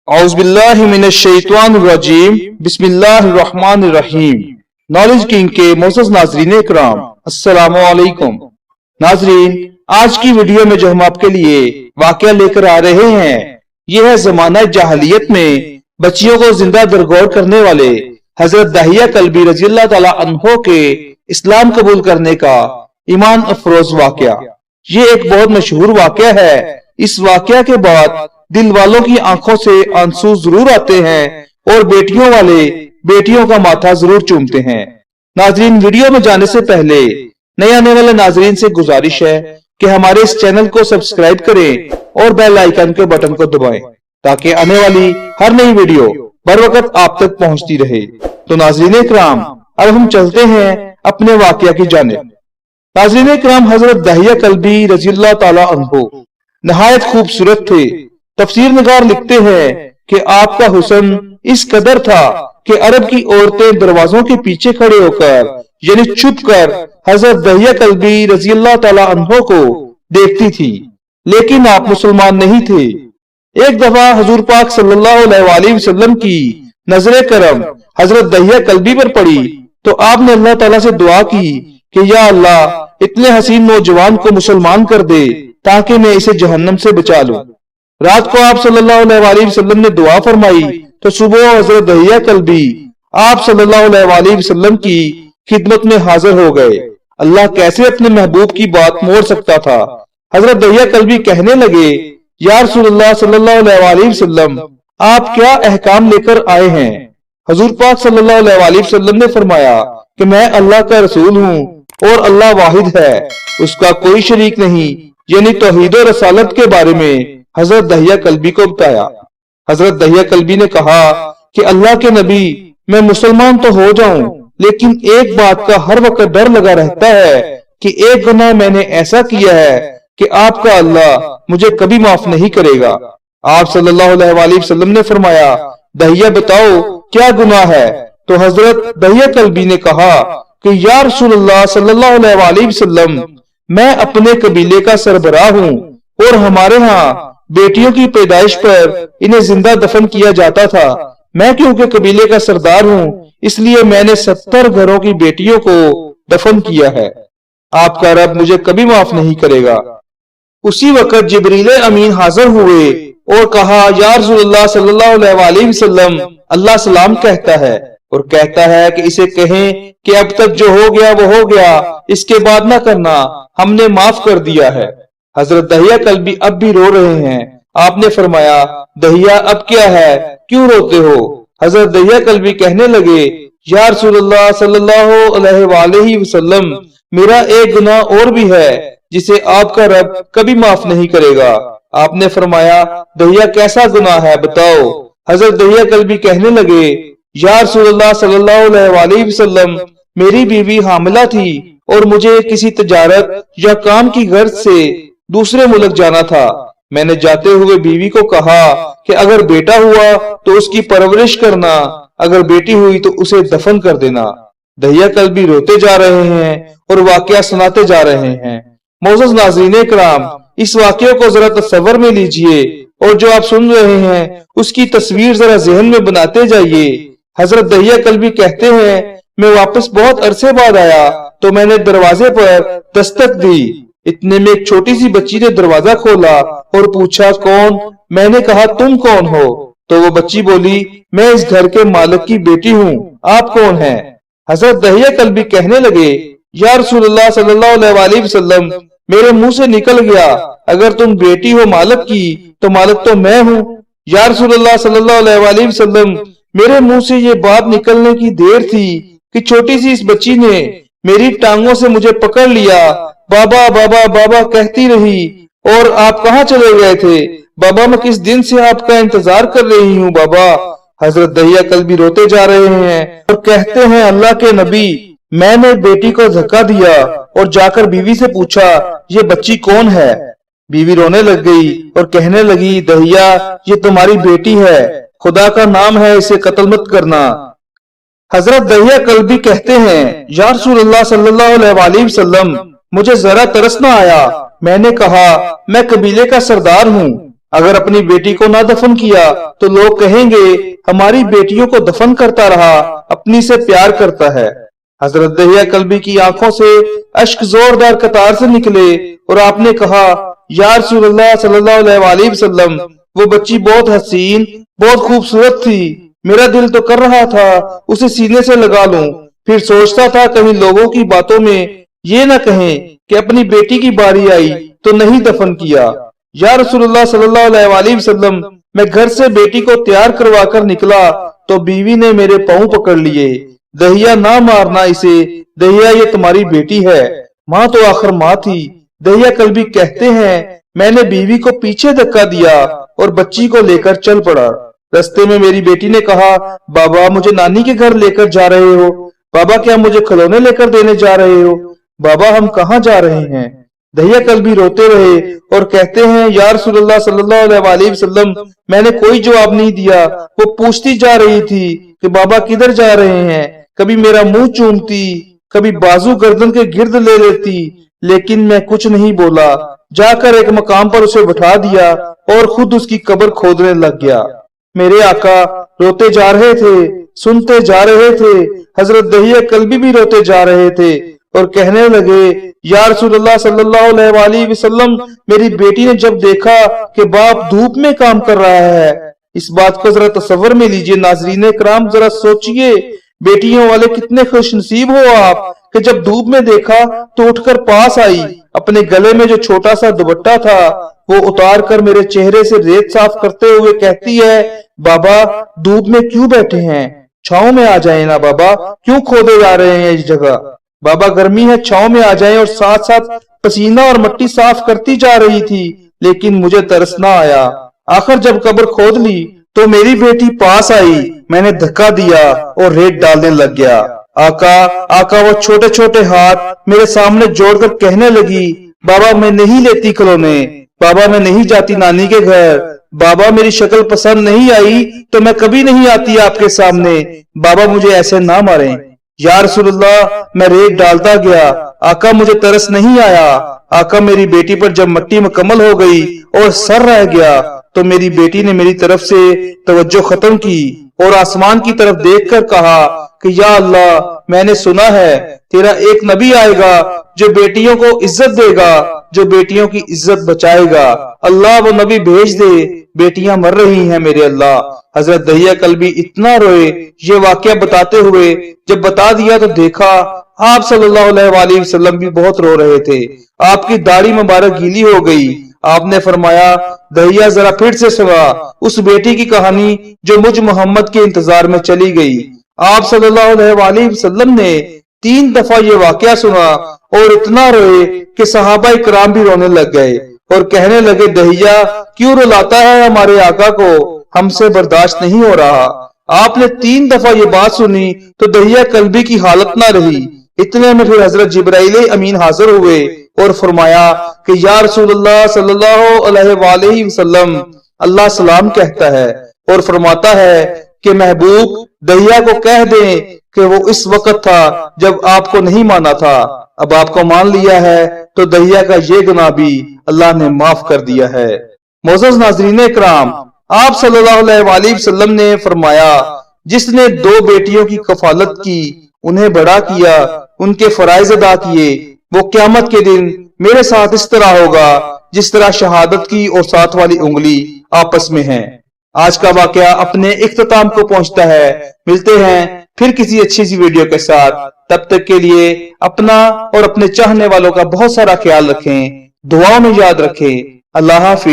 औज़ुबिल्लाहिमिनश्शैतानिर्रजीम बिस्मिल्लाहिर्रहमानिर्रहीम। Knowledge king के मोअज़्ज़ज़ नाज़रीन इकराम, अस्सलामु अलैकुम। नाज़रीन, आज की वीडियो में जो हम आपके लिए वाक़या लेकर आ रहे हैं, यह है ज़माना जाहिलियत में बच्चियों को जिंदा दरगोर करने वाले हजरत दहिया कल्बी रज़ियल्लाहु तआला अन्हो के इस्लाम कबूल करने का ईमान अफरोज वाक़या। ये एक बहुत मशहूर वाक़या है। इस वाक़या के बाद दिल वालों की आंखों से आंसू जरूर आते हैं और बेटियों वाले बेटियों का माथा जरूर चूमते हैं। नाजरीन, वीडियो में जाने से पहले नए आने वाले नाजरीन से गुजारिश है कि हमारे इस चैनल को सब्सक्राइब करें और बेल आइकन के बटन को दबाएं ताकि आने वाली हर नई वीडियो बर वक्त आप तक पहुंचती रहे। तो नाजरीन इकराम, अब हम चलते हैं अपने वाक़या की जानिब। नाजरीन इकराम, हजरत दहिया कल्बी रज़ियल्लाहु तआला अन्हु नहायत खूबसूरत थे। तफसीर निगार लिखते हैं कि आपका हुस्न इस कदर था कि अरब की औरतें दरवाजों के पीछे खड़े होकर यानी छुप कर हजरत दहिया कल्बी रज़ियल्लाहु तआला अन्हु को देखती थी, लेकिन आप मुसलमान नहीं थे। एक दफा हुजूर पाक सल्लल्लाहु अलैहि वसल्लम की नजर करम हजरत दहिया कल्बी पर पड़ी तो आपने अल्लाह ताला से दुआ की कि या अल्लाह, इतने हसीन नौजवान को मुसलमान कर दे ताकि मैं इसे जहन्नम से बचा लूं। रात को आप सल्लल्लाहु अलैहि वसल्लम ने दुआ फरमाई तो सुबह हजरत दहिया कल्बी आप सल्लल्लाहु अलैहि वसल्लम की खिदमत में हाजिर हो गए। अल्लाह कैसे अपने महबूब की बात मोड़ सकता था। हजरत दहिया कल्बी कहने लगे, या रसूलुल्लाह सल्लल्लाहु अलैहि वसल्लम, आप क्या अहकाम लेकर आए हैं? हुजूर पाक सल्लल्लाहु अलैहि वसल्लम ने फरमाया कि मैं अल्लाह का रसूल हूँ और अल्लाह वाहिद है, उसका कोई शरीक नहीं, यानी तौहीद और रसालत के बारे में हजरत दहिया कल्बी को बताया। हजरत दहिया कल्बी ने कहा कि अल्लाह के नबी, मैं मुसलमान तो हो जाऊं, लेकिन एक बात का हर वक्त डर लगा रहता है कि एक गुनाह मैंने ऐसा किया है कि आपका अल्लाह मुझे कभी माफ नहीं करेगा। आप सल्लल्लाहु अलैहि वसल्लम ने फरमाया, दहिया बताओ क्या गुनाह है? तो हजरत दहिया कल्बी ने कहा कि या रसूलुल्लाह सल्लल्लाहु अलैहि वसल्लम, मैं अपने कबीले का सरबराह हूँ और हमारे यहाँ बेटियों की पैदाइश पर इन्हें जिंदा दफन किया जाता था। मैं क्योंकि कबीले का सरदार हूँ, इसलिए मैंने 70 घरों की बेटियों को दफन किया है। आपका रब मुझे कभी माफ नहीं करेगा। उसी वक्त जिब्रील अमीन हाजिर हुए और कहा, या रसूलुल्लाह सल्लल्लाहु अलैहि वसल्लम, अल्लाह सलाम कहता है और कहता है कि इसे कहें कि अब तक जो हो गया वो हो गया, इसके बाद ना करना, हमने माफ कर दिया है। हजरत दहिया कल्बी अब भी रो रहे हैं। आपने फरमाया, दहिया अब क्या है, क्यों रोते हो? हजरत दहिया कल्बी कहने लगे, या रसूलुल्लाह सल्लल्लाहु अलैहि वसल्लम, मेरा एक गुनाह और भी है जिसे आपका रब कभी माफ नहीं करेगा। आपने फरमाया, दहिया कैसा गुनाह है, बताओ। हजरत दहिया कल्बी कहने लगे, या रसूलुल्लाह सल्लल्लाहु अलैहि वसल्लम, मेरी बीवी हामिला थी और मुझे किसी तजारत या काम की गर्ज से दूसरे मुल्क जाना था। मैंने जाते हुए बीवी को कहा कि अगर बेटा हुआ तो उसकी परवरिश करना, अगर बेटी हुई तो उसे दफन कर देना। दहिया कल्बी रोते जा रहे हैं और वाकया सुनाते जा रहे हैं। मोअज़्ज़ज़ नाज़रीन इकराम, इस वाकये को जरा तसव्वुर में लीजिए और जो आप सुन रहे हैं उसकी तस्वीर जरा जहन में बनाते जाइए। हजरत दहिया कल्बी कहते हैं, मैं वापस बहुत अरसे बाद आया तो मैंने दरवाजे पर दस्तक दी। इतने में एक छोटी सी बच्ची ने दरवाजा खोला और पूछा, कौन? मैंने कहा, तुम कौन हो? तो वो बच्ची बोली, मैं इस घर के मालिक की बेटी हूँ, आप कौन हैं? हजरत दहिया कल्बी कहने लगे, या रसूलुल्लाह सल्लल्लाहु अलैहि वसल्लम, मेरे मुंह से निकल गया, अगर तुम बेटी हो मालिक की तो मालिक तो मैं हूँ। या रसूलुल्लाह सल्लल्लाहु अलैहि वसल्लम, मेरे मुंह से ये बात निकलने की देर थी कि छोटी सी इस बच्ची ने मेरी टांगों से मुझे पकड़ लिया। बाबा बाबा बाबा कहती रही और आप कहाँ चले गए थे? बाबा, मैं किस दिन से आपका इंतजार कर रही हूँ बाबा। हजरत दहिया कल्बी रोते जा रहे हैं और कहते हैं, अल्लाह के नबी, मैंने बेटी को धक्का दिया और जाकर बीवी से पूछा, ये बच्ची कौन है? बीवी रोने लग गई और कहने लगी, दहिया, ये तुम्हारी बेटी है, खुदा का नाम है, इसे कत्ल मत करना। हजरत दहिया कल्बी कहते हैं, या रसूलुल्लाह सल्लल्लाहु अलैहि वसल्लम, मुझे जरा तरस न आया। मैंने कहा, मैं कबीले का सरदार हूँ, अगर अपनी बेटी को ना दफन किया तो लोग कहेंगे हमारी बेटियों को दफन करता रहा, अपनी से प्यार करता है। हजरत दहिया कल्बी की आंखों से अश्क जोरदार कतार से निकले और आपने कहा, या रसूलल्लाह सल्लल्लाहु अलैहि वसल्लम, वो बच्ची बहुत हसीन, बहुत खूबसूरत थी। मेरा दिल तो कर रहा था उसे सीने से लगा लूं, फिर सोचता था कहीं लोगों की बातों में ये न कहें कि अपनी बेटी की बारी आई तो नहीं दफन किया। या रसूलुल्लाह सल्लल्लाहु अलैहि वसल्लम, मैं घर से बेटी को तैयार करवा कर निकला तो बीवी ने मेरे पांव पकड़ लिए। दहिया ना मारना इसे, दहिया ये तुम्हारी बेटी है। माँ तो आखिर माँ थी। दहिया कल्बी कहते हैं, मैंने बीवी को पीछे धक्का दिया और बच्ची को लेकर चल पड़ा। रास्ते में मेरी बेटी ने कहा, बाबा मुझे नानी के घर लेकर जा रहे हो? बाबा क्या मुझे खिलौने लेकर देने जा रहे हो? बाबा हम कहाँ जा रहे हैं? दहिया कल्बी रोते रहे और कहते हैं, या रसूलल्लाह सल्लल्लाहु अलैहि वसल्लम, मैंने कोई जवाब नहीं दिया। वो पूछती जा रही थी कि बाबा किधर जा रहे हैं। कभी मेरा मुंह चूमती, कभी बाजू गर्दन के गिर्द ले लेती, लेकिन मैं कुछ नहीं बोला। जाकर एक मकाम पर उसे बिठा दिया और खुद उसकी कब्र खोदने लग गया। मेरे आका रोते जा रहे थे, सुनते जा रहे थे। हजरत दहिया कल्बी भी रोते जा रहे थे और कहने लगे, या रसूलल्लाह सल्लल्लाहु अलैहि वसल्लम, मेरी बेटी ने जब देखा कि बाप धूप में काम कर रहा है, इस बात को जरा तसव्वुर में लीजिए नाज़रीन इकराम, जरा सोचिए, बेटियों वाले कितने खुशनसीब हो आप कि जब धूप में देखा तो उठकर पास आई, अपने गले में जो छोटा सा दुपट्टा था वो उतार कर मेरे चेहरे से रेत साफ करते हुए कहती है, बाबा धूप में क्यों बैठे हैं, छांव में आ जाए ना बाबा, क्यों खोदे जा रहे हैं इस जगह? बाबा गर्मी है, छांव में आ जाएं। और साथ साथ पसीना और मिट्टी साफ करती जा रही थी, लेकिन मुझे तरस ना आया। आखिर जब कब्र खोद ली तो मेरी बेटी पास आई, मैंने धक्का दिया और रेत डालने लग गया। आका वो छोटे छोटे हाथ मेरे सामने जोड़कर कहने लगी, बाबा मैं नहीं लेती खिलौने, बाबा मैं नहीं जाती नानी के घर, बाबा मेरी शक्ल पसंद नहीं आई तो मैं कभी नहीं आती आपके सामने, बाबा मुझे ऐसे ना मारें। या रसूलल्लाह मैं रेत डालता गया, आका मुझे तरस नहीं आया। आका मेरी बेटी पर जब मिट्टी मुकम्मल हो गई और सर रह गया तो मेरी बेटी ने मेरी तरफ से तवज्जो खत्म की और आसमान की तरफ देखकर कहा कि या अल्लाह, मैंने सुना है तेरा एक नबी आएगा जो बेटियों को इज्जत देगा, जो बेटियों की इज्जत बचाएगा। अल्लाह वो नबी भेज दे, बेटियां मर रही हैं मेरे अल्लाह। हजरत दहिया कल्बी इतना रोए, ये वाकया बताते हुए जब बता दिया तो देखा आप सल्लल्लाहु अलैहि वसल्लम भी बहुत रो रहे थे। आपकी दाढ़ी मुबारक गीली हो गई। आपने फरमाया, दहिया जरा फिर से सुना उस बेटी की कहानी जो मुझ मोहम्मद के इंतजार में चली गई। आप सल्लल्लाहु अलैहि वसल्लम ने 3 दफा ये वाकया सुना और इतना रोए कि सहाबा इकराम भी रोने लग गए और कहने लगे, दहिया क्यों रुलाता है हमारे आका को, हमसे बर्दाश्त नहीं हो रहा। आपने 3 दफा ये बात सुनी तो दहिया कल्बी की हालत ना रही। इतने में फिर हजरत जिब्राइल अमीन हाजिर हुए और फरमाया कि या रसूलल्लाह सल्लल्लाहु अलैहि वसल्लम, अल्लाह सलाम कहता है और फरमाता है कि महबूब दहिया को कह दें कि वो इस वक्त था जब आपको नहीं माना था, अब आपको मान लिया है तो दहिया का ये गुनाह भी अल्लाह ने माफ कर दिया है। मोअज़्ज़ज़ नाज़रीन इकराम, आप सल्लल्लाहु अलैहि वसल्लम ने फरमाया, जिसने 2 बेटियों की कफालत की, उन्हें बड़ा किया, उनके फराइज अदा किए, वो क़यामत के दिन मेरे साथ इस तरह होगा जिस तरह शहादत की और साथ वाली उंगली आपस में है। आज का वाकया अपने इख्तिताम को पहुंचता है। मिलते हैं फिर किसी अच्छी सी वीडियो के साथ। तब तक के लिए अपना और अपने चाहने वालों का बहुत सारा ख्याल रखें, दुआओं में याद रखें। अल्लाह हाफिज़।